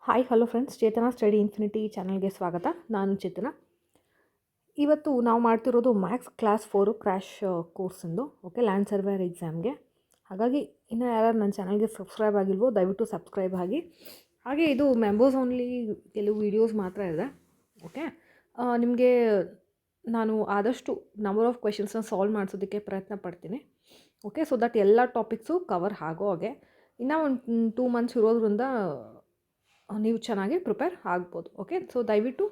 Hi hello friends, Chetana study infinity ಚಾನಲ್ಗೆ ಸ್ವಾಗತ. ನಾನು ಚೇತನ. ಇವತ್ತು ನಾವು ಮಾಡ್ತಿರೋದು ಮ್ಯಾಥ್ಸ್ ಕ್ಲಾಸ್ 4 ಕ್ರ್ಯಾಶ್ ಕೋರ್ಸಿಂದು, ಓಕೆ, ಲ್ಯಾಂಡ್ ಸರ್ವೇರ್ ಎಕ್ಸಾಮ್ಗೆ. ಹಾಗಾಗಿ ಇನ್ನು ಯಾರು ನನ್ನ ಚಾನಲ್ಗೆ ಸಬ್ಸ್ಕ್ರೈಬ್ ಆಗಿಲ್ವೋ ದಯವಿಟ್ಟು ಸಬ್ಸ್ಕ್ರೈಬ್ ಆಗಿ. ಹಾಗೆ ಇದು ಮೆಂಬರ್ಸ್ ಓನ್ಲಿ ಕೆಲವು ವೀಡಿಯೋಸ್ ಮಾತ್ರ ಇದೆ, ಓಕೆ. ನಿಮಗೆ ನಾನು ಆದಷ್ಟು ನಂಬರ್ ಆಫ್ ಕ್ವೆಶನ್ಸ್ನ ಸಾಲ್ವ್ ಮಾಡಿಸೋದಕ್ಕೆ ಪ್ರಯತ್ನ ಪಡ್ತೀನಿ, ಓಕೆ, ಸೊ ದಟ್ ಎಲ್ಲ ಟಾಪಿಕ್ಸು ಕವರ್ ಆಗೋ ಹಾಗೆ. ಇನ್ನೂ ಒಂದು 2 ಮಂತ್ಸ್ ಇರೋದ್ರಿಂದ ನೀವು ಚೆನ್ನಾಗಿ ಪ್ರಿಪೇರ್ ಆಗ್ಬೋದು, ಓಕೆ. ಸೊ ದಯವಿಟ್ಟು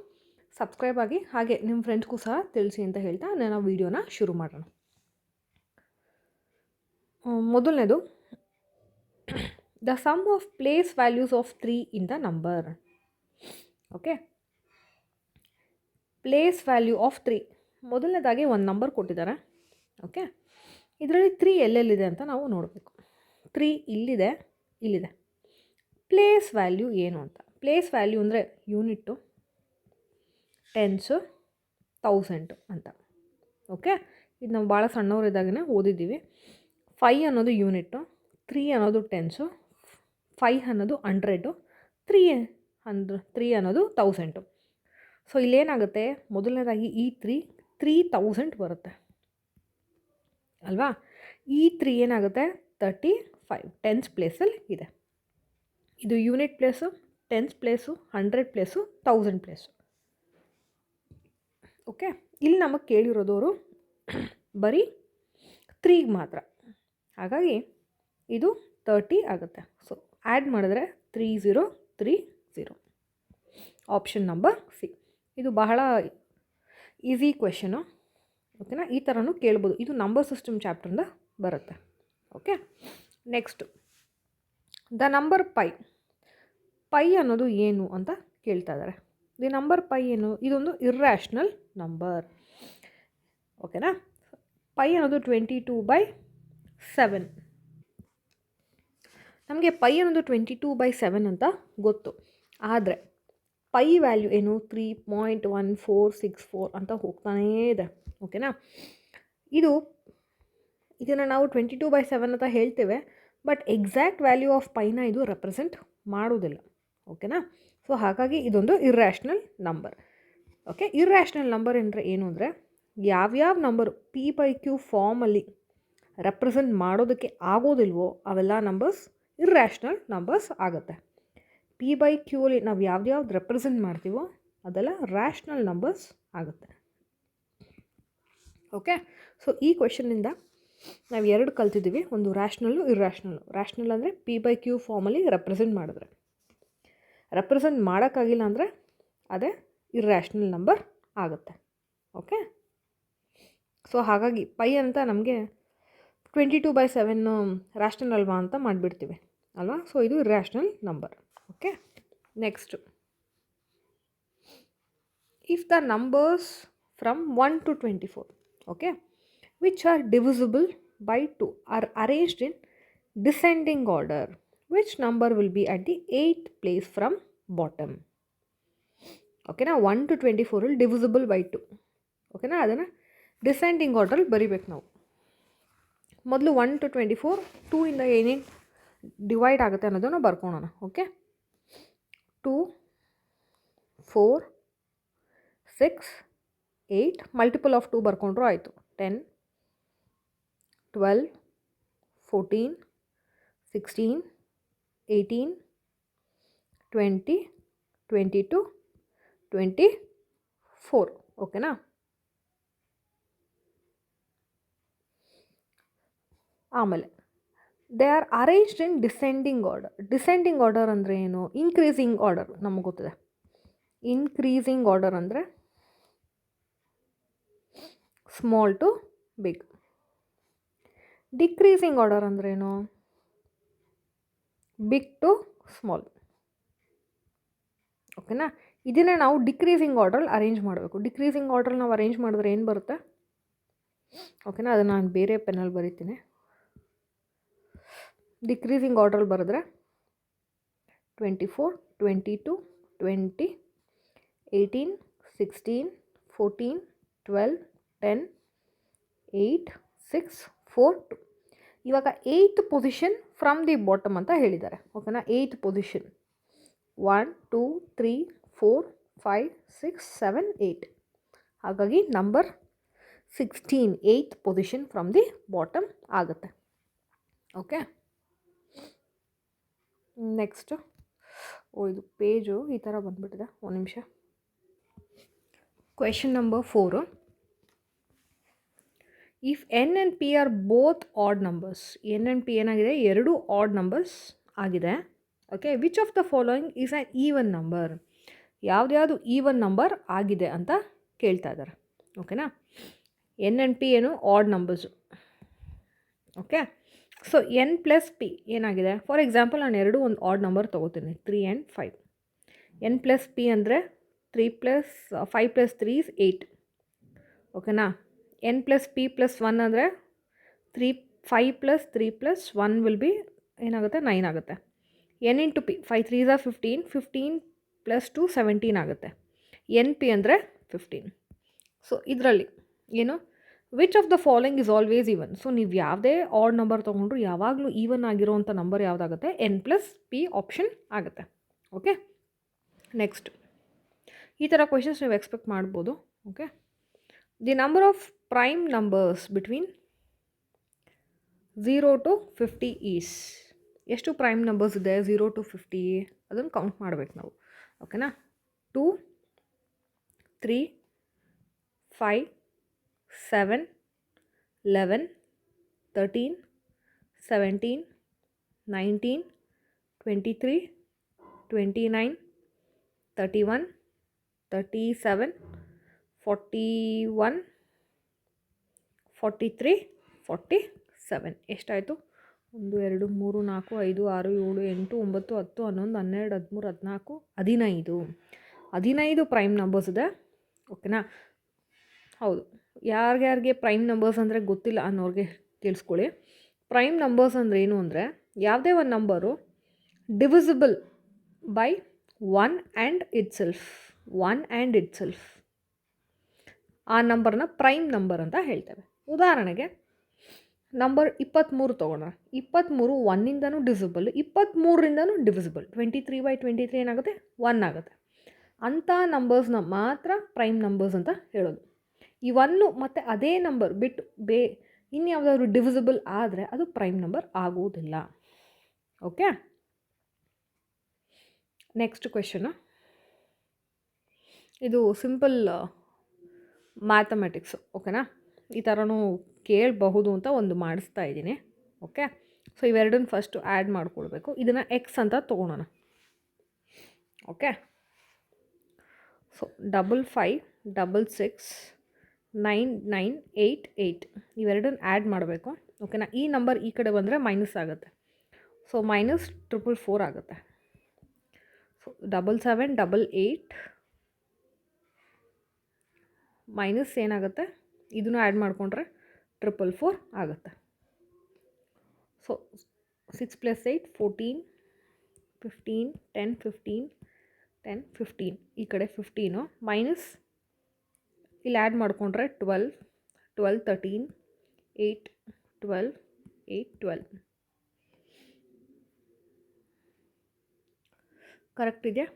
ಸಬ್ಸ್ಕ್ರೈಬ್ ಆಗಿ, ಹಾಗೆ ನಿಮ್ಮ ಫ್ರೆಂಡ್ಸ್ಗೂ ಸಹ ತಿಳಿಸಿ ಅಂತ ಹೇಳ್ತಾ ನಾನು ವೀಡಿಯೋನ ಶುರು ಮಾಡೋಣ. ಮೊದಲನೇದು, the sum of place values of 3 in the number, okay. Place value of 3, ಮೊದಲನೇದಾಗಿ ಒಂದು ನಂಬರ್ ಕೊಟ್ಟಿದ್ದಾರೆ, ಓಕೆ. ಇದರಲ್ಲಿ 3 ಎಲ್ಲೆಲ್ಲಿದೆ ಅಂತ ನಾವು ನೋಡಬೇಕು. 3 ಇಲ್ಲಿದೆ, ಇಲ್ಲಿದೆ. ಪ್ಲೇಸ್ ವ್ಯಾಲ್ಯೂ ಏನು ಅಂತ. ಪ್ಲೇಸ್ ವ್ಯಾಲ್ಯೂ ಅಂದರೆ ಯೂನಿಟ್ಟು, ಟೆನ್ಸು, 1000 ಅಂತ, ಓಕೆ. ಇದು ನಾವು ಭಾಳ ಸಣ್ಣವರಿದ್ದಾಗೇ ಓದಿದ್ದೀವಿ. 5 ಅನ್ನೋದು ಯೂನಿಟ್ಟು, 3 ಅನ್ನೋದು ಟೆನ್ಸು, 5 ಅನ್ನೋದು 100, 3 ಅನ್ನೋದು 1000. ಸೊ ಇಲ್ಲೇನಾಗುತ್ತೆ, ಮೊದಲನೇದಾಗಿ ಈ 3000 ಬರುತ್ತೆ ಅಲ್ವಾ. ಈ 3 ಏನಾಗುತ್ತೆ, 35 ಟೆನ್ಸ್ ಪ್ಲೇಸಲ್ಲಿ ಇದೆ. ಇದು unit place, tense place, 100 place, 1000 place, okay. ಇಲ್ಲಿ ನಮಗೆ ಕೇಳಿರೋದವರು ಬರೀ 3 ಮಾತ್ರ, ಹಾಗಾಗಿ ಇದು 30 ಆಗುತ್ತೆ. ಸೊ ಆ್ಯಡ್ ಮಾಡಿದ್ರೆ 3030, ಆಪ್ಷನ್ ನಂಬರ್ ಸಿ. ಇದು ಬಹಳ ಈಸಿ ಕ್ವೆಶನು, ಓಕೆನಾ. ಈ ಥರನೂ ಕೇಳ್ಬೋದು. ಇದು ನಂಬರ್ ಸಿಸ್ಟಮ್ ಚಾಪ್ಟ್ರಿಂದ ಬರುತ್ತೆ, okay. Next, the number pi ಅನ್ನೋದು ಏನು ಅಂತ ಕೇಳ್ತಾ ಇದ್ದಾರೆ. ದಿ ನಂಬರ್ ಪೈ ಏನು, ಇದೊಂದು ಇರ್ರ್ಯಾಷನಲ್ ನಂಬರ್, ಓಕೆನಾ. ಪೈ ಅನ್ನೋದು 22/7. ನಮಗೆ ಪೈ ಅನ್ನೋದು 22/7 ಅಂತ ಗೊತ್ತು, ಆದರೆ ಪೈ ವ್ಯಾಲ್ಯೂ ಏನು, 3.1464 ಅಂತ ಹೋಗ್ತಾನೇ ಇದೆ, ಓಕೆನಾ. ಇದನ್ನು ನಾವು 22/7 ಅಂತ ಹೇಳ್ತೇವೆ, ಬಟ್ ಎಕ್ಸಾಕ್ಟ್ ವ್ಯಾಲ್ಯೂ ಆಫ್ ಪೈನ ಇದು ರೆಪ್ರೆಸೆಂಟ್ ಮಾಡೋದಿಲ್ಲ, ಓಕೆನಾ. ಸೊ ಹಾಗಾಗಿ ಇದೊಂದು irrational number, okay. Irrational number ಅಂದರೆ ಏನು ಅಂದರೆ, ಯಾವ್ಯಾವ ನಂಬರು P/Q ಫಾರ್ಮಲ್ಲಿ ರೆಪ್ರೆಸೆಂಟ್ ಮಾಡೋದಕ್ಕೆ ಆಗೋದಿಲ್ವೋ ಅವೆಲ್ಲ ನಂಬರ್ಸ್ ಇರ್ರ್ಯಾಷನಲ್ ನಂಬರ್ಸ್ ಆಗುತ್ತೆ. P/Qಲಿ ನಾವು ಯಾವ್ದು ರೆಪ್ರೆಸೆಂಟ್ ಮಾಡ್ತೀವೋ ಅದೆಲ್ಲ ರ್ಯಾಷನಲ್ ನಂಬರ್ಸ್ ಆಗುತ್ತೆ, ಓಕೆ. ಸೊ ಈ ಕ್ವೆಶನ್ನಿಂದ ನಾವು 2 ಕಲ್ತಿದ್ದೀವಿ, ಒಂದು ರ್ಯಾಷನಲ್ಲು, ಇರ್ರ್ಯಾಷನಲ್ಲು. ರ್ಯಾಷನಲ್ ಅಂದರೆ P/Q ಫಾರ್ಮಲ್ಲಿ ರೆಪ್ರೆಸೆಂಟ್ ಮಾಡಿದ್ರೆ, ರೆಪ್ರೆಸೆಂಟ್ ಮಾಡೋಕ್ಕಾಗಿಲ್ಲ ಅಂದರೆ ಅದೇ ಇರ್ರ್ಯಾಷನಲ್ ನಂಬರ್ ಆಗುತ್ತೆ, ಓಕೆ. ಸೊ ಹಾಗಾಗಿ ಪೈ ಅಂತ ನಮಗೆ 22/7 ರ್ಯಾಷನಲ್ ಅಲ್ವಾ ಅಂತ ಮಾಡಿಬಿಡ್ತೀವಿ ಅಲ್ವಾ. ಸೊ ಇದು irrational number, okay. Next, if the numbers from 1 to 24, okay, which are divisible by 2 are arranged in descending order, which number will be at the 8th place from bottom, ಓಕೆನಾ. 1 to 24 divisible by 2, ಓಕೆನಾ. ಅದನ್ನು descending ಆರ್ಡ್ರಲ್ಲಿ ಬರಿಬೇಕು ನಾವು. ಮೊದಲು 1 to 24, 2 ಇಂದ ಏನೇನು divide ಆಗುತ್ತೆ ಅನ್ನೋದನ್ನು ಬರ್ಕೊಳ್ಳೋಣ, ಓಕೆ. 2, 4, 6, 8 ಮಲ್ಟಿಪಲ್ ಆಫ್ 2 ಬರ್ಕೊಂಡ್ರು ಆಯಿತು. 10, 12, 14, 16, 18, 20, 22, 24, ಓಕೆನಾ. ಆಮೇಲೆ they are arranged in descending order. Descending order ಅಂದರೆ ಏನು, ಇನ್ಕ್ರೀಸಿಂಗ್ ಆರ್ಡರ್ ನಮಗೆ ಗೊತ್ತಿದೆ. ಇನ್ಕ್ರೀಸಿಂಗ್ ಆರ್ಡರ್ ಅಂದರೆ small to big. Decreasing order ಅಂದ್ರೇನು, ಬಿಗ್ ಟು ಸ್ಮಾಲ್, ಓಕೆನಾ. ಇದನ್ನು ನಾವು ಡಿಕ್ರೀಸಿಂಗ್ ಆರ್ಡ್ರಲ್ಲಿ ಅರೇಂಜ್ ಮಾಡಬೇಕು. ಡಿಕ್ರೀಸಿಂಗ್ ಆರ್ಡ್ರಲ್ಲಿ ನಾವು ಅರೇಂಜ್ ಮಾಡಿದ್ರೆ ಏನು ಬರುತ್ತೆ, ಓಕೆನಾ. ಅದನ್ನು ನಾನು ಬೇರೆ ಪೆನ್ನಲ್ಲಿ ಬರೀತೀನಿ. ಡಿಕ್ರೀಸಿಂಗ್ ಆರ್ಡ್ರಲ್ಲಿ ಬರೆದ್ರೆ 24, 22, 20, 18, 16, 14, 12, 10, 8, 6, 4, 2. ಇವಾಗ 8th position from the bottom ಅಂತ ಹೇಳಿದ್ದಾರೆ, ಓಕೆನಾ. 8th position 1 2 3 4 5 6 7 8. ಹಾಗಾಗಿ number 16 8th position from the bottom ಆಗುತ್ತೆ. ಓಕೆ, ನೆಕ್ಸ್ಟು ಇದು ಪೇಜು ಈ ಥರ ಬಂದುಬಿಟ್ಟಿದೆ. ಒಂದು ನಿಮಿಷ. Question number 4. If N and P are both odd numbers, N and P ಏನಾಗಿದೆ, ಎರಡು ಆಡ್ ನಂಬರ್ಸ್ ಆಗಿದೆ. Okay, which of the following is an even number, ಯಾವ್ದ್ಯಾವುದು ಈವನ್ ನಂಬರ್ ಆಗಿದೆ ಅಂತ ಕೇಳ್ತಾ ಇದ್ದಾರೆ. ಓಕೆನಾ, ಎನ್ ಆ್ಯಂಡ್ ಪಿ ಏನು odd numbers. Okay, so N plus P ಏನಾಗಿದೆ, ಫಾರ್ ಎಕ್ಸಾಂಪಲ್ ನಾನು ಎರಡು ಒಂದು ಆಡ್ ನಂಬರ್ ತೊಗೋತೀನಿ, 3 and 5. ಎನ್ ಪ್ಲಸ್ ಪಿ ಅಂದರೆ 3 ಪ್ಲಸ್ 5 ಪ್ಲಸ್ 3 is 8. ಓಕೆನಾ, ಎನ್ ಪ್ಲಸ್ ಪಿ ಪ್ಲಸ್ 1 ಅಂದರೆ 5 ಪ್ಲಸ್ 3 ಪ್ಲಸ್ 1 ವಿಲ್ ಬಿ ಏನಾಗುತ್ತೆ, 9 ಆಗುತ್ತೆ. N into P 5 3s are 15, 15 plus 2 17 ಆಗುತ್ತೆ. ಎನ್ ಪಿ ಅಂದರೆ 15. ಸೊ ಇದರಲ್ಲಿ ಏನು, which of the following is always even. So ನೀವು ಯಾವುದೇ ಆಡ್ ನಂಬರ್ ತೊಗೊಂಡ್ರು ಯಾವಾಗಲೂ ಈವನ್ ಆಗಿರೋವಂಥ ನಂಬರ್ ಯಾವುದಾಗುತ್ತೆ, ಎನ್ ಪ್ಲಸ್ ಪಿ ಆಪ್ಷನ್ ಆಗುತ್ತೆ. ಓಕೆ, ನೆಕ್ಸ್ಟ್ ಈ ಥರ ಕ್ವೆಶನ್ಸ್ ನೀವು ಎಕ್ಸ್ಪೆಕ್ಟ್ ಮಾಡ್ಬೋದು. Okay, the number of prime numbers between 0 to 50 is, ಎಷ್ಟು ಪ್ರೈಮ್ ನಂಬರ್ಸ್ ಇದೆ 0 to 50, ಅದನ್ನು ಕೌಂಟ್ ಮಾಡಬೇಕು ನಾವು. ಓಕೆನಾ, 2 3 5 7 11 13 17 19 23 29 31 37 41 43 47. ಎಷ್ಟಾಯಿತು, 1 2 3 4 5 6 7 8 9 10 11 12 13 14 15 ಪ್ರೈಮ್ ನಂಬರ್ಸ್ ಇದೆ. ಓಕೆನಾ, ಹೌದು, ಯಾರ್ಯಾರಿಗೆ ಪ್ರೈಮ್ ನಂಬರ್ಸ್ ಅಂದರೆ ಗೊತ್ತಿಲ್ಲ ಅನ್ನೋರಿಗೆ ಕೇಳಿಸ್ಕೊಳ್ಳಿ. ಪ್ರೈಮ್ ನಂಬರ್ಸ್ ಅಂದರೆ ಏನು ಅಂದರೆ, ಯಾವುದೇ ಒಂದು number divisible by 1 and itself, 1 and itself, ಆ ನಂಬರ್ನ ಪ್ರೈಮ್ ನಂಬರ್ ಅಂತ ಹೇಳ್ತೇವೆ. ಉದಾಹರಣೆಗೆ ನಂಬರ್ 23 ತೊಗೊಳ್ಳೋಣ. 23 1ಇಂದನೂ ಡಿವಿಸಿಬಲ್, 23ರಿಂದನೂ ಡಿವಿಸಿಬಲ್. 23/23 ಏನಾಗುತ್ತೆ, 1 ಆಗುತ್ತೆ. ಅಂಥ ನಂಬರ್ಸ್ನ ಮಾತ್ರ ಪ್ರೈಮ್ ನಂಬರ್ಸ್ ಅಂತ ಹೇಳೋದು. ಇವನ್ನು ಮತ್ತು ಅದೇ ನಂಬರ್ ಬಿಟ್ಟು ಇನ್ಯಾವುದಾದ್ರು ಡಿವಿಸಿಬಲ್ ಆದರೆ ಅದು ಪ್ರೈಮ್ ನಂಬರ್ ಆಗುವುದಿಲ್ಲ. ಓಕೆ, ನೆಕ್ಸ್ಟ್ ಕ್ವೆಶನು, ಇದು ಸಿಂಪಲ್ ಮ್ಯಾಥಮೆಟಿಕ್ಸು. ಓಕೆನಾ, ಈ ಥರನೂ ಕೇಳಬಹುದು ಅಂತ ಒಂದು ಮಾಡಿಸ್ತಾ ಇದ್ದೀನಿ. ಓಕೆ, ಸೊ ಇವೆರಡನ್ನ ಫಸ್ಟು ಆ್ಯಡ್ ಮಾಡಿಕೊಡ್ಬೇಕು. ಇದನ್ನು ಎಕ್ಸ್ ಅಂತ ತೊಗೊಳೋಣ. ಓಕೆ, ಸೊ 55 66 9 8 8 ಇವೆರಡನ್ನ ಆ್ಯಡ್ ಮಾಡಬೇಕು. ಓಕೆನಾ, ಈ ನಂಬರ್ ಈ ಕಡೆ ಬಂದರೆ ಮೈನಸ್ ಆಗುತ್ತೆ. ಸೊ -444 ಆಗುತ್ತೆ. ಸೊ 77 88 ಮೈನಸ್ ಏನಾಗುತ್ತೆ, ಇದನ್ನು ಆ್ಯಡ್ ಮಾಡಿಕೊಂಡ್ರೆ 444 ಆಗುತ್ತೆ. ಸೊ 6 + 8 14 15 10 15 10 15 ಈ ಕಡೆ 15 ಮೈನಸ್ ಇಲ್ಲಿ ಆ್ಯಡ್ ಮಾಡಿಕೊಂಡ್ರೆ 12 12 13 8 12 8 12 ಕರೆಕ್ಟ್ ಇದೆಯಾ?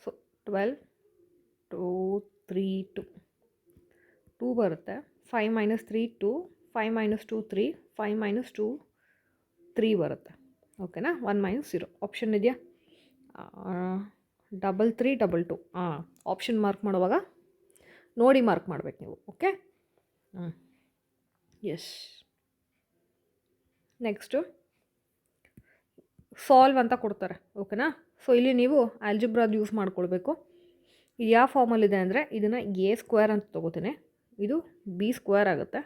ಸೊ 12 2 3 2 ಬರುತ್ತೆ. 5 - 3 2 5 - 2 3 5 - 2 3 ಬರುತ್ತೆ. ಓಕೆನಾ, 1 - 0 ಆಪ್ಷನ್ ಇದೆಯಾ? 33 22 ಆಪ್ಷನ್ ಮಾರ್ಕ್ ಮಾಡುವಾಗ ನೋಡಿ ಮಾರ್ಕ್ ಮಾಡಬೇಕು ನೀವು. Okay, S. ನೆಕ್ಸ್ಟು ಸಾಲ್ವ್ ಅಂತ ಕೊಡ್ತಾರೆ. ಓಕೆನಾ, ಸೊ ಇಲ್ಲಿ ನೀವು ಆಲ್ಜಿಬ್ರಾದ್ ಯೂಸ್ ಮಾಡ್ಕೊಳ್ಬೇಕು. ಇದು ಯಾವ ಫಾರ್ಮಲ್ಲಿದೆ ಅಂದರೆ, ಇದನ್ನು a² ಅಂತ ತೊಗೋತೀನಿ, ಇದು b² ಆಗುತ್ತೆ.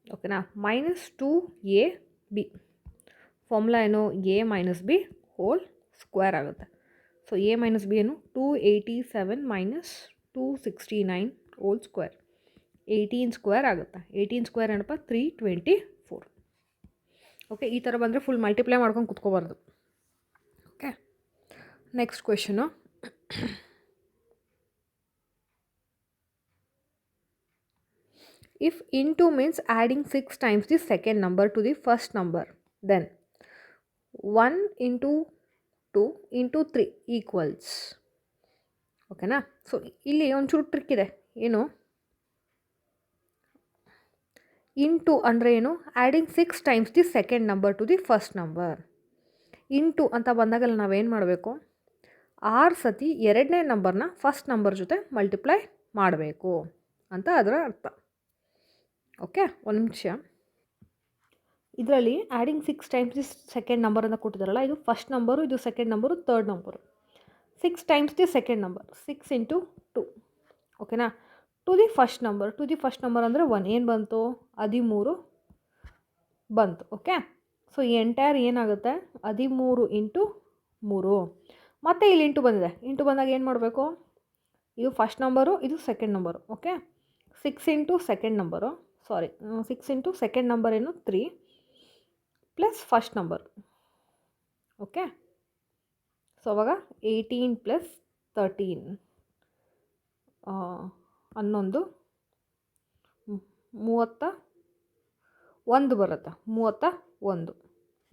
ಓಕೆನಾ, -2ab ಫಾರ್ಮುಲಾ ಏನು, a - b ಹೋಲ್ ಸ್ಕ್ವೇರ್ ಆಗುತ್ತೆ. ಸೊ a - b ಏನು 287 - 269 ಹೋಲ್ ಸ್ಕ್ವೇರ್ 18² ಆಗುತ್ತೆ. 18² ಏನಪ್ಪ 324. ಓಕೆ, ಈ ಥರ ಬಂದರೆ ಫುಲ್ ಮಲ್ಟಿಪ್ಲೈ ಮಾಡ್ಕೊಂಡು ಕುತ್ಕೋಬಾರ್ದು. Okay, next question, If into means adding 6 times the second number to the first number, then 1 into 2 into 3 equals. ಓಕೆನಾ? ಸೊ ಇಲ್ಲಿ ಒಂಚೂರು ಟ್ರಿಕ್ ಇದೆ. ಏನು? ಇಂಟು ಅಂದರೆ ಏನು? Adding 6 times the second number two the first number. Into ಅಂತ ಬಂದಾಗಲ್ಲ ನಾವೇನು ಮಾಡಬೇಕು? 6 ಸತಿ ಎರಡನೇ ನಂಬರ್ನ ಫಸ್ಟ್ ನಂಬರ್ ಜೊತೆ ಮಲ್ಟಿಪ್ಲೈ ಮಾಡಬೇಕು ಅಂತ ಅದರ ಅರ್ಥ. ಓಕೆ, ಒಂದು ನಿಮಿಷ. ಇದರಲ್ಲಿ ಆ್ಯಡಿಂಗ್ 6 ಟೈಮ್ಸ್ ದಿ ಸೆಕೆಂಡ್ ನಂಬರನ್ನು ಕೊಟ್ಟಿದ್ದಾರಲ್ಲ, ಇದು ಫಸ್ಟ್ ನಂಬರು, ಇದು second number, third number. 6 times the second number, 6 into 2. ಓಕೆನಾ? ಟು ದಿ ಫಸ್ಟ್ ನಂಬರ್ ಅಂದರೆ 1 ಏನು ಬಂತು? 13 ಬಂತು. ಓಕೆ, ಸೊ ಈ ಎಂಟೈರ್ ಏನಾಗುತ್ತೆ? 13 ಇಂಟು 3. ಮತ್ತು ಇಲ್ಲಿ ಇಂಟು ಬಂದಿದೆ. ಇಂಟು ಬಂದಾಗ ಏನು ಮಾಡಬೇಕು? ಇದು ಫಸ್ಟ್ ನಂಬರು, ಇದು second number. Okay, 6 into second number, 6 into second number ಏನು? 3 plus first number. Okay, so ಅವಾಗ 18 ಪ್ಲಸ್ 13 11 31 ಬರುತ್ತೆ.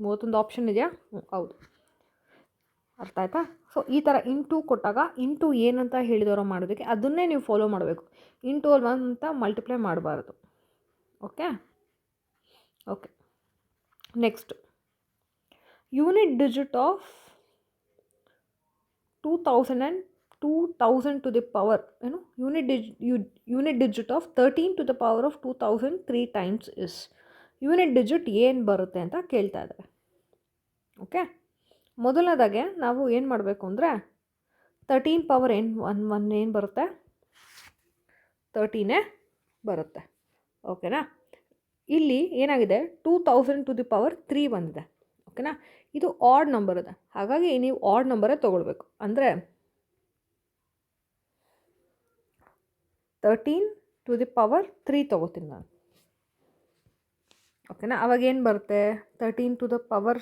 31 ಆಪ್ಷನ್ ಇದೆಯಾ? ಹೌದು. ಅರ್ಥ ಆಯ್ತಾ? ಸೊ ಈ ಥರ ಇಂಟು ಕೊಟ್ಟಾಗ ಇಂಟು ಏನಂತ ಹೇಳಿದವರು ಮಾಡೋದಕ್ಕೆ ಅದನ್ನೇ ನೀವು ಫಾಲೋ ಮಾಡಬೇಕು. ಇಂಟು ಅಂತ ಮಲ್ಟಿಪ್ಲೈ ಮಾಡಬಾರ್ದು. Okay, next unit digit of 2000 to the power ಏನು? Unit digit of 13 to the power of 2000 3 times is. Unit digit ಏನು ಬರುತ್ತೆ ಅಂತ ಕೇಳ್ತಾ ಇದ್ದಾರೆ. ಓಕೆ, ಮೊದಲನೇದಾಗೆ ನಾವು ಏನು ಮಾಡಬೇಕು ಅಂದರೆ 13 ಪವರ್ ಏನು ಬರುತ್ತೆ? 13 ಬರುತ್ತೆ. ಓಕೆನಾ? ಇಲ್ಲಿ ಏನಾಗಿದೆ? 2000 ಟು ದಿ ಪವರ್ 3 ಬಂದಿದೆ. ಓಕೆನಾ? ಇದು ಆಡ್ ನಂಬರ್ ಇದೆ, ಹಾಗಾಗಿ ನೀವು ಆಡ್ ನಂಬರೇ ತೊಗೊಳ್ಬೇಕು. ಅಂದರೆ 13 ಟು ದಿ ಪವರ್ 3 ತೊಗೋತೀನಿ ನಾನು. ಓಕೆನಾ? ಅವಾಗೇನು ಬರುತ್ತೆ? 13 ಟು ದ ಪವರ್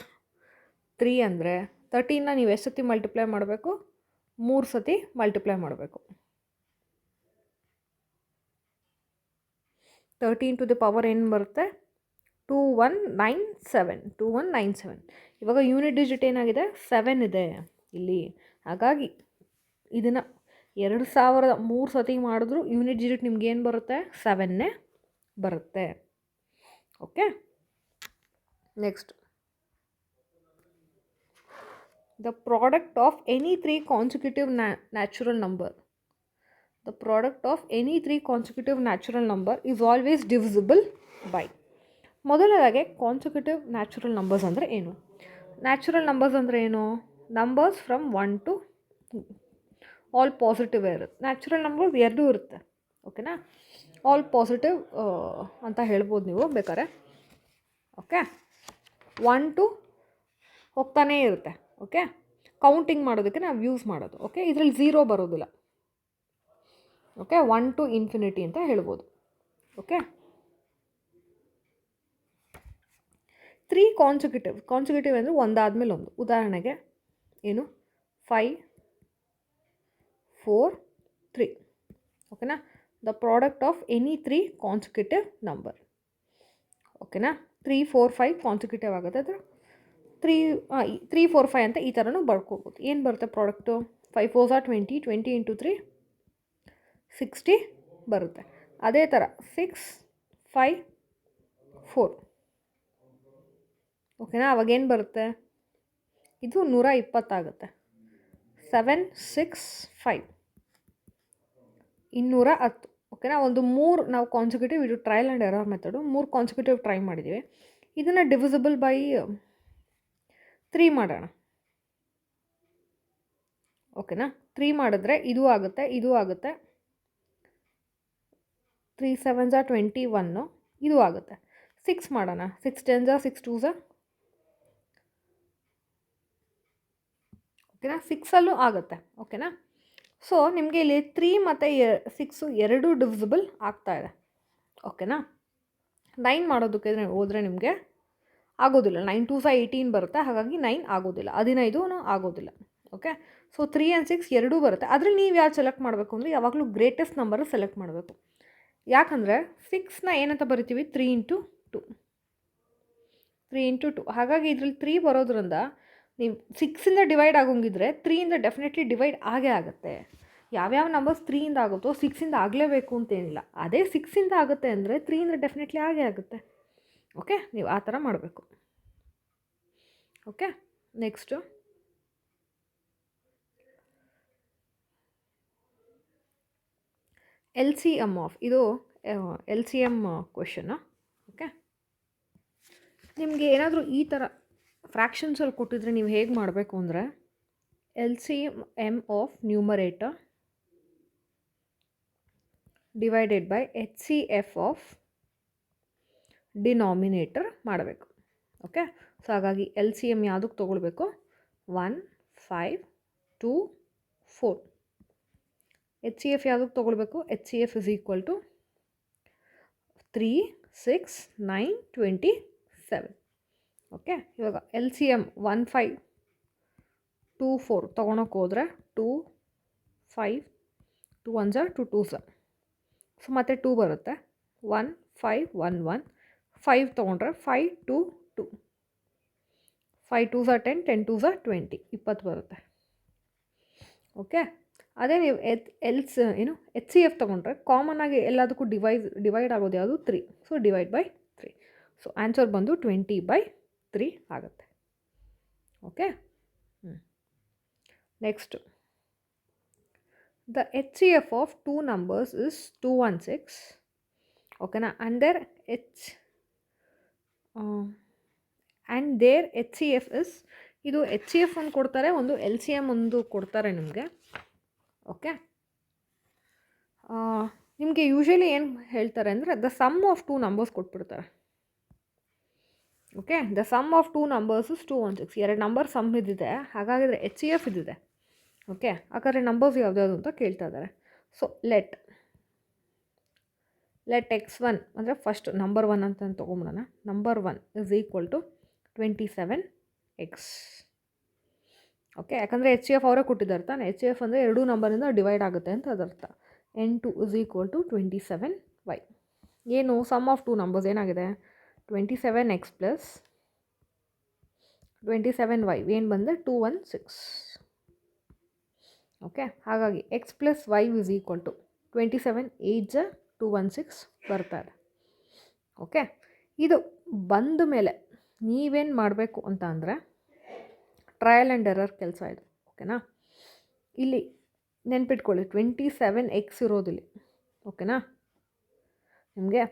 3 ಅಂದರೆ 13ನ ನೀವು ಎಷ್ಟು ಸತಿ ಮಲ್ಟಿಪ್ಲೈ ಮಾಡಬೇಕು? 3 ಸತಿ ಮಲ್ಟಿಪ್ಲೈ ಮಾಡಬೇಕು. 13 ಟು ದಿ ಪವರ್ ಏನು ಬರುತ್ತೆ? 2197. ಇವಾಗ ಯೂನಿಟ್ ಡಿಜಿಟ್ ಏನಾಗಿದೆ? 7 ಇದೆ ಇಲ್ಲಿ. ಹಾಗಾಗಿ ಇದನ್ನು 2003 ಸತಿ ಮಾಡಿದ್ರು ಯೂನಿಟ್ ಡಿಜಿಟ್ ನಿಮ್ಗೆ ಏನು ಬರುತ್ತೆ? 7 ಬರುತ್ತೆ. Okay, next the product of any 3 consecutive natural number. The product of any 3 consecutive natural number is always divisible by. ಮೊದಲದಾಗೆ ಕಾನ್ಸಿಕ್ಯೂಟಿವ್ ನ್ಯಾಚುರಲ್ ನಂಬರ್ಸ್ ಅಂದರೆ ಏನು? ನ್ಯಾಚುರಲ್ ನಂಬರ್ಸ್ ಅಂದರೆ ಏನು? Numbers from 1 to all positive ಇರುತ್ತೆ. ನ್ಯಾಚುರಲ್ ನಂಬರ್ಸ್ ಎರಡೂ ಇರುತ್ತೆ. ಓಕೆನಾ? All positive ಅಂತ ಹೇಳ್ಬೋದು ನೀವು ಬೇಕಾದ್ರೆ. ಓಕೆ, 1 ಟು ಹೋಗ್ತಾನೇ ಇರುತ್ತೆ. ಓಕೆ, ಕೌಂಟಿಂಗ್ ಮಾಡೋದಕ್ಕೆ ನಾವು ಯೂಸ್ ಮಾಡೋದು. ಓಕೆ, ಇದರಲ್ಲಿ 0 ಬರೋದಿಲ್ಲ. ಓಕೆ, 1 ಟು ಇನ್ಫಿನಿಟಿ ಅಂತ ಹೇಳ್ಬೋದು. ಓಕೆ, 3 ಕಾನ್ಸಿಕ್ಯೂಟಿವ್ ಅಂದರೆ ಒಂದಾದ್ಮೇಲೆ ಒಂದು. ಉದಾಹರಣೆಗೆ ಏನು? 5 4 3. ಓಕೆನಾ? The product of any 3 consecutive number. ಓಕೆನಾ? 3 4 5 ಕಾನ್ಸಿಕ್ಯೂಟಿವ್ ಆಗುತ್ತೆ. ಅದು 3 4 5 ಅಂತ ಈ ಥರನೂ ಬರ್ಕೋಬೋದು. ಏನು ಬರುತ್ತೆ ಪ್ರಾಡಕ್ಟು? 5 4 20, 20 ಇಂಟು 3 60 ಬರುತ್ತೆ. ಅದೇ ಥರ 6 5 4. ಓಕೆನಾ? ಅವಾಗೇನು ಬರುತ್ತೆ? ಇದು 120 ಆಗುತ್ತೆ. 7 6 5 210. ಓಕೆನಾ? ಒಂದು 3 ನಾವು ಕಾನ್ಸಿಕ್ಯೂಟಿವ್, ಇದು trial and error method, 3 consecutive try ಮಾಡಿದ್ದೀವಿ. ಇದನ್ನು ಡಿವಿಸಿಬಲ್ ಬೈ 3 ಮಾಡೋಣ. ಓಕೆನಾ? 3 ಮಾಡಿದ್ರೆ ಇದು ಆಗುತ್ತೆ, ಇದು ಆಗುತ್ತೆ. 3 7 21, ಇದು ಆಗುತ್ತೆ. 6 ಮಾಡೋಣ. 6 10 6 2 ಓಕೆನಾ? 6ಅಲ್ಲೂ ಆಗುತ್ತೆ. ಓಕೆನಾ? ಸೊ ನಿಮಗೆ ಇಲ್ಲಿ 3 ಮತ್ತು 6 ಎರಡೂ ಡಿವಿಸಿಬಲ್ ಆಗ್ತಾ ಇದೆ. ಓಕೆನಾ? 9 ಮಾಡೋದಕ್ಕೆ ಹೋದರೆ ನಿಮಗೆ ಆಗೋದಿಲ್ಲ. 9 2 18 ಬರುತ್ತೆ, ಹಾಗಾಗಿ 9 ಆಗೋದಿಲ್ಲ. 15 ಆಗೋದಿಲ್ಲ. ಓಕೆ, ಸೊ 3 ಆ್ಯಂಡ್ 6 ಎರಡೂ ಬರುತ್ತೆ. ಅದ್ರಲ್ಲಿ ನೀವು ಯಾವ್ದು ಸೆಲೆಕ್ಟ್ ಮಾಡಬೇಕು ಅಂದರೆ ಯಾವಾಗಲೂ ಗ್ರೇಟೆಸ್ಟ್ ನಂಬರ್ ಸೆಲೆಕ್ಟ್ ಮಾಡಬೇಕು. ಯಾಕಂದರೆ 6ನ ಏನಂತ ಬರಿತೀವಿ 3 ಇಂಟು 2, 3 ಇಂಟು 2. ಹಾಗಾಗಿ ಇದರಲ್ಲಿ 3 ಬರೋದ್ರಿಂದ ನೀವು 6ಇಂದ ಡಿವೈಡ್ ಆಗೋಂಗಿದ್ರೆ 3ಇಂದ ಡೆಫಿನೆಟ್ಲಿ ಡಿವೈಡ್ ಆಗೇ ಆಗುತ್ತೆ. ಯಾವ್ಯಾವ ನಂಬರ್ಸ್ 3ಇಂದ ಆಗುತ್ತೋ 6ಇಂದ ಆಗಲೇಬೇಕು ಅಂತೇನಿಲ್ಲ. ಅದೇ 6ಇಂದ ಆಗುತ್ತೆ ಅಂದರೆ 3ಇಂದ ಡೆಫಿನೆಟ್ಲಿ ಆಗೇ ಆಗುತ್ತೆ. ಓಕೆ, ನೀವು ಆ ಥರ ಮಾಡಬೇಕು. Okay, next L C M of, ಇದು L C M question. Okay, ನಿಮಗೆ ಏನಾದರೂ ಈ ಥರ ಫ್ರ್ಯಾಕ್ಷನ್ಸಲ್ಲಿ ಕೊಟ್ಟಿದ್ರೆ ನೀವು ಹೇಗೆ ಮಾಡಬೇಕು ಅಂದರೆ L C M of numerator divided by H C F of denominator ಮಾಡಬೇಕು. ಓಕೆ, ಸೊ ಹಾಗಾಗಿ ಎಲ್ ಸಿ ಎಮ್ ಯಾವುದಕ್ಕೆ ತೊಗೊಳ್ಬೇಕು? 1, 5, 2, 4. ಎಚ್ ಸಿ ಎಫ್ ಯಾವುದಕ್ಕೆ ತೊಗೊಳ್ಬೇಕು? H C F is equal to 3, 6, 9, 27. Okay, ಇವಾಗ ಎಲ್ ಸಿ ಎಮ್ 1, 5, 2, 4 ತೊಗೊಳಕ್ಕೆ ಹೋದರೆ 2, 5, 2 1 ಝ 2 2 ಝ, ಸೊ ಮತ್ತೆ 2 ಬರುತ್ತೆ. 1, 5, 1, 1, 5 ತೊಗೊಂಡ್ರೆ 5, 2, 2, 5 2 ಝ 10, 10 2 ಝ 20, 20 ಬರುತ್ತೆ. ಓಕೆ, ಅದೇ ನೀವು ಎಚ್ ಸಿ ಎಫ್ ತೊಗೊಂಡ್ರೆ ಕಾಮನ್ ಆಗಿ ಎಲ್ಲದಕ್ಕೂ ಡಿವೈಡ್ ಆಗೋದು ಯಾವುದು? 3. So divide by 3. So answer ಬಂದು 20/3 ಆಗುತ್ತೆ. Okay, next the H C F of 2 numbers is 216. ಓಕೆನಾ, and there H C F is, ಇದು ಎಚ್ ಸಿ ಎಫ್ ಒಂದು ಕೊಡ್ತಾರೆ, ಒಂದು ಎಲ್ ಸಿ ಎಮ್ ಒಂದು ಕೊಡ್ತಾರೆ ನಿಮಗೆ. ಓಕೆ, ನಿಮಗೆ ಯೂಶ್ವಲಿ ಏನು ಹೇಳ್ತಾರೆ ಅಂದರೆ ದ ಸಮ್ ಆಫ್ 2 ನಂಬರ್ಸ್ ಕೊಟ್ಬಿಡ್ತಾರೆ. Okay, the sum of 2 numbers is 216. 2 number sum ಇದ್ದಿದೆ, ಹಾಗಾದರೆ ಎಚ್ ಸಿ ಎಫ್ ಇದ್ದಿದೆ. ಓಕೆ, ಹಾಗಾದರೆ ನಂಬರ್ಸ್ ಯಾವ್ದ್ಯಾವುದು ಅಂತ ಕೇಳ್ತಾ ಇದ್ದಾರೆ. ಸೊ ಲೆಟ್ x1 ಅಂದರೆ ಫಸ್ಟ್ ನಂಬರ್ 1 ಅಂತ ತೊಗೊಂಬಿಡೋಣ. Number 1 is equal to 27x. Okay, ಯಾಕಂದರೆ ಎಚ್ ಸಿ ಎಫ್ ಅವರೇ ಕೊಟ್ಟಿದ್ದಾರೆ ತಾನೆ. ಎಚ್ ಸಿ ಎಫ್ ಅಂದರೆ 2 ನಂಬರಿಂದ ಡಿವೈಡ್ ಆಗುತ್ತೆ ಅಂತ ಅದರ್ಥ. n2 is equal to 27y. ಏನು ಸಮ್ ಆಫ್ 2 ನಂಬರ್ಸ್ ಏನಾಗಿದೆ? 27x ಪ್ಲಸ್ 27y ಏನು ಬಂದರೆ 216. ಓಕೆ, ಹಾಗಾಗಿ x plus y is equal to 27 8 ಝ 216 ಬರ್ತಾರೆ. ಓಕೆ, ಇದು ಬಂದ ಮೇಲೆ ನೀವೇನು ಮಾಡಬೇಕು ಅಂತ ಅಂದರೆ ಟ್ರಯಲ್ ಆ್ಯಂಡ್ ಎರರ್ ಕೆಲಸ ಇದು. ಓಕೆನಾ, ಇಲ್ಲಿ ನೆನ್ಪಿಟ್ಕೊಳ್ಳಿ 27x ಇರೋದಿಲ್ಲಿ. ಓಕೆನಾ ನಿಮಗೆ.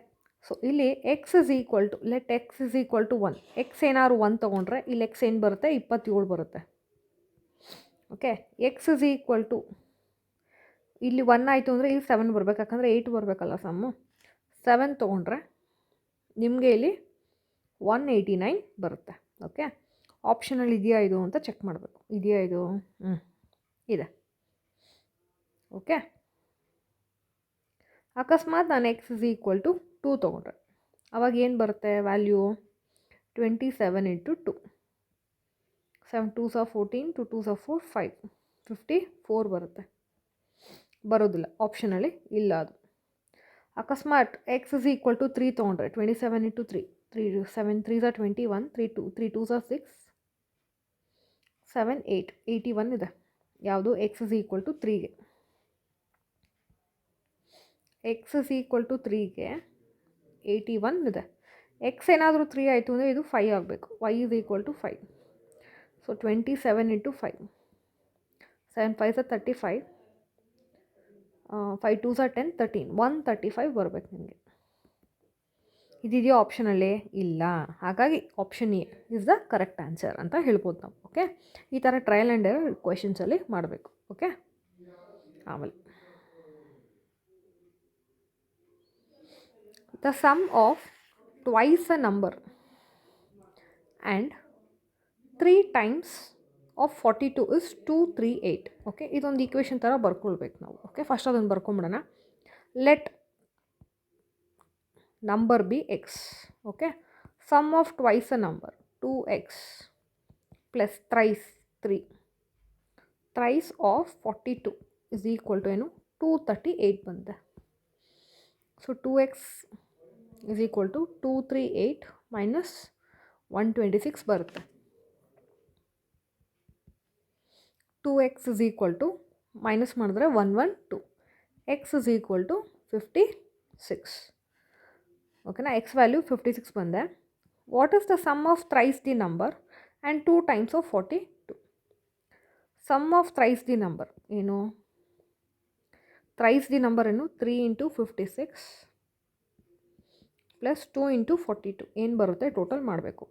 ಸೊ ಇಲ್ಲಿ x is equal to let x is equal to 1. X ಏನಾದ್ರು 1 ತೊಗೊಂಡ್ರೆ ಇಲ್ಲಿ ಎಕ್ಸ್ ಏನು ಬರುತ್ತೆ? 27 ಬರುತ್ತೆ. Okay, x is equal to ಇಲ್ಲಿ 1 ಆಯಿತು ಅಂದರೆ ಇಲ್ಲಿ 7 ಬರಬೇಕು, ಯಾಕಂದರೆ 8 ಬರಬೇಕಲ್ಲ ಸಮ್ಮು. 7 ತೊಗೊಂಡ್ರೆ ನಿಮಗೆ ಇಲ್ಲಿ 189 ಬರುತ್ತೆ. ಓಕೆ, ಆಪ್ಷನಲ್ಲಿ ಇದೆಯಾ ಇದು ಅಂತ ಚೆಕ್ ಮಾಡಬೇಕು. ಇದೆಯಾ ಇದು? ಇದೆ. ಓಕೆ, ಅಕಸ್ಮಾತ್ ನಾನು ಎಕ್ಸ್ ಇಸ್ ಈಕ್ವಲ್ ಟು 2 ತೊಗೊಂಡ್ರೆ ಅವಾಗ ಏನು ಬರುತ್ತೆ ವ್ಯಾಲ್ಯೂ? 27 ಇಂಟು 2, 7 2 ಸ 14, 2 2 ಸ 4, 5, 54 ಬರುತ್ತೆ. ಬರೋದಿಲ್ಲ, ಆಪ್ಷನಲ್ಲಿ ಇಲ್ಲ ಅದು. ಅಕಸ್ಮಾತ್ ಎಕ್ಸ್ ಇಸ್ ಈಕ್ವಲ್ ಟು 3 ತೊಗೊಂಡ್ರೆ 27 ಇಂಟು 3, 7 3 ಸ 21, 3 2 ಸ 6, 7 8, 81 ಇದೆ. ಯಾವುದು? ಎಕ್ಸ್ ಇಸ್ ಈಕ್ವಲ್ ಟು 3ಗೆ. ಎಕ್ಸ್ ಇಸ್ ಈಕ್ವಲ್ ಟು 3ಗೆ 81 ಇದೆ. ಎಕ್ಸ್ ಏನಾದರೂ 3 ಆಯಿತು ಅಂದರೆ ಇದು 5 ಆಗಬೇಕು. Y is equal to 5. So 27 into 5, 7 5 ಸ 35, 5 2 ಸ 10, 13, 135 ಬರಬೇಕು ನಿಮಗೆ. ಇದಿದೆಯೋ ಆಪ್ಷನಲ್ಲೇ? ಇಲ್ಲ. ಹಾಗಾಗಿ option A is the correct answer ಅಂತ ಹೇಳ್ಬೋದು ನಾವು. ಓಕೆ, ಈ ಥರ ಟ್ರಯಲ್ ಆ್ಯಂಡ್ ಎರರ್ ಕ್ವೆಶನ್ಸಲ್ಲಿ ಮಾಡಬೇಕು. ಓಕೆ, ಆಮೇಲೆ the sum of twice a number and 3 times of 42 is 238. Okay, ಇದೊಂದು ಈಕ್ವೇಷನ್ ಥರ ಬರ್ಕೊಳ್ಬೇಕು ನಾವು. ಓಕೆ, ಫಸ್ಟ್ ಅದನ್ನು ಬರ್ಕೊಂಬಿಡೋಣ. Let number be x. Okay, sum of twice a number 2x plus thrice 3 thrice of 42 is equal to ಏನು? 238 ಬಂದೆ. So 2x is equal to 238 minus 126 ಬರುತ್ತೆ. 2x is equal to minus ಮಾಡಿದ್ರೆ 112, x is equal to 56. ಓಕೆನಾ, X value 56 ಬಂದೆ. What is the sum of thrice the number and 2 times of 42? Sum of thrice the number ಏನು? Thrice the number ಏನು? 3 into 56 plus 2 into 42 ಏನು ಬರುತ್ತೆ total ಮಾಡಬೇಕು.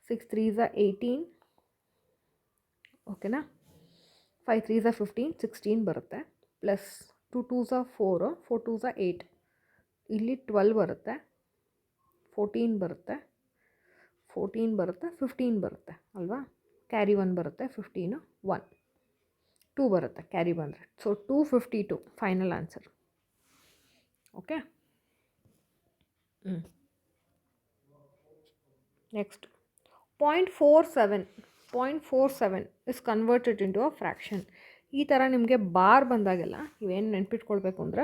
6 3 ಝ 18, ಓಕೆನಾ. 5 3 ಝ 15, 16 ಬರುತ್ತೆ. ಪ್ಲಸ್ 2 2 ಝ 4, 4 2 ಝ 8, ಇಲ್ಲಿ 12 ಬರುತ್ತೆ, 14 ಬರುತ್ತೆ, 14 ಬರುತ್ತೆ, 15 ಬರುತ್ತೆ ಅಲ್ವಾ. ಕ್ಯಾರಿ 1 ಬರುತ್ತೆ, 15 1 2 ಬರುತ್ತೆ ಕ್ಯಾರಿ ಬಂದರೆ. So 252 final answer. Okay. Next 0.47 is converted into a fraction. ಈ ಥರ ನಿಮಗೆ ಬಾರ್ ಬಂದಾಗೆಲ್ಲ ಇವೇನು ನೆನ್ಪಿಟ್ಕೊಳ್ಬೇಕು ಅಂದರೆ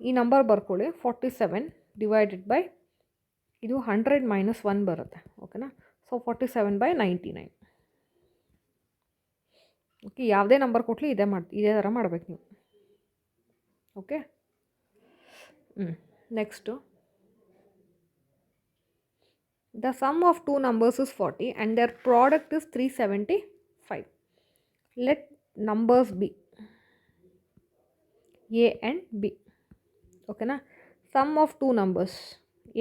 ಈ ನಂಬರ್ ಬರ್ಕೊಳ್ಳಿ. 47 ಡಿವೈಡೆಡ್ ಬೈ ಇದು 100 ಮೈನಸ್ 1 ಬರುತ್ತೆ. ಓಕೆನಾ. ಸೊ 47/99. ಓಕೆ, ಯಾವುದೇ ನಂಬರ್ ಕೊಟ್ಟಲಿ ಇದೇ ಥರ ಮಾಡ್ಬೇಕು ನೀವು. Okay. Next the sum of 2 numbers is 40 and their product is 375. Let numbers be A and B. ಓಕೆನಾ. Sum of 2 numbers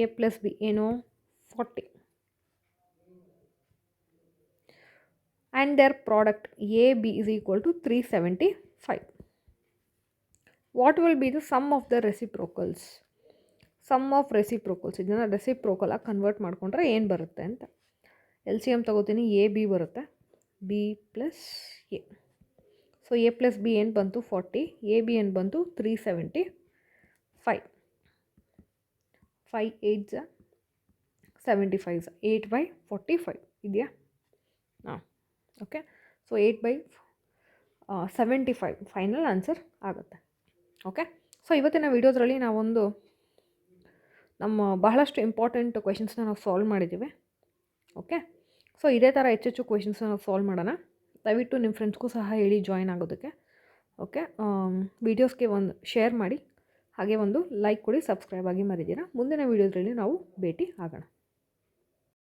A plus B ಏನು? 40. and their product AB is equal to 375. What will be the sum of the reciprocals? Sum of reciprocals, ಇದನ್ನು ರೆಸಿಪ್ರೋಕಲಾಗಿ convert ಮಾಡಿಕೊಂಡ್ರೆ ಏನು ಬರುತ್ತೆ ಅಂತ. L C M ತೊಗೋತೀನಿ. A b ಬರುತ್ತೆ, b plus a. So a plus b ಏನು ಬಂತು? 40. ಎ ಬಿ ಏನು ಬಂತು? 375. 5 8 75 8/45 ಇದೆಯಾ? ಹಾಂ, ಓಕೆ. ಸೊ 8/75 ಫೈನಲ್ ಆನ್ಸರ್ ಆಗುತ್ತೆ. ಓಕೆ. ಸೊ ಇವತ್ತಿನ ವೀಡಿಯೋದ್ರಲ್ಲಿ ನಾವೊಂದು ನಮ್ಮ ಬಹಳಷ್ಟು ಇಂಪಾರ್ಟೆಂಟ್ ಕ್ವೆಶನ್ಸ್ನ ನಾವು ಸಾಲ್ವ್ ಮಾಡಿದ್ದೀವಿ. ಓಕೆ. ಸೊ ಇದೇ ಥರ ಹೆಚ್ಚೆಚ್ಚು ಕ್ವೆಶನ್ಸ್ನ ನಾವು ಸಾಲ್ವ್ ಮಾಡೋಣ. ದಯವಿಟ್ಟು ನಿಮ್ಮ ಫ್ರೆಂಡ್ಸ್ಗೂ ಸಹ ಹೇಳಿ ಜಾಯ್ನ್ ಆಗೋದಕ್ಕೆ. ಓಕೆ. ವೀಡಿಯೋಸ್ಗೆ ಒಂದು ಶೇರ್ ಮಾಡಿ, ಹಾಗೆ ಒಂದು ಲೈಕ್ ಕೊಡಿ, ಸಬ್ಸ್ಕ್ರೈಬ್ ಆಗಿ ಮರಿದ್ದೀರಾ. ಮುಂದಿನ ವೀಡಿಯೋದ್ರಲ್ಲಿ ನಾವು ಭೇಟಿ ಆಗೋಣ.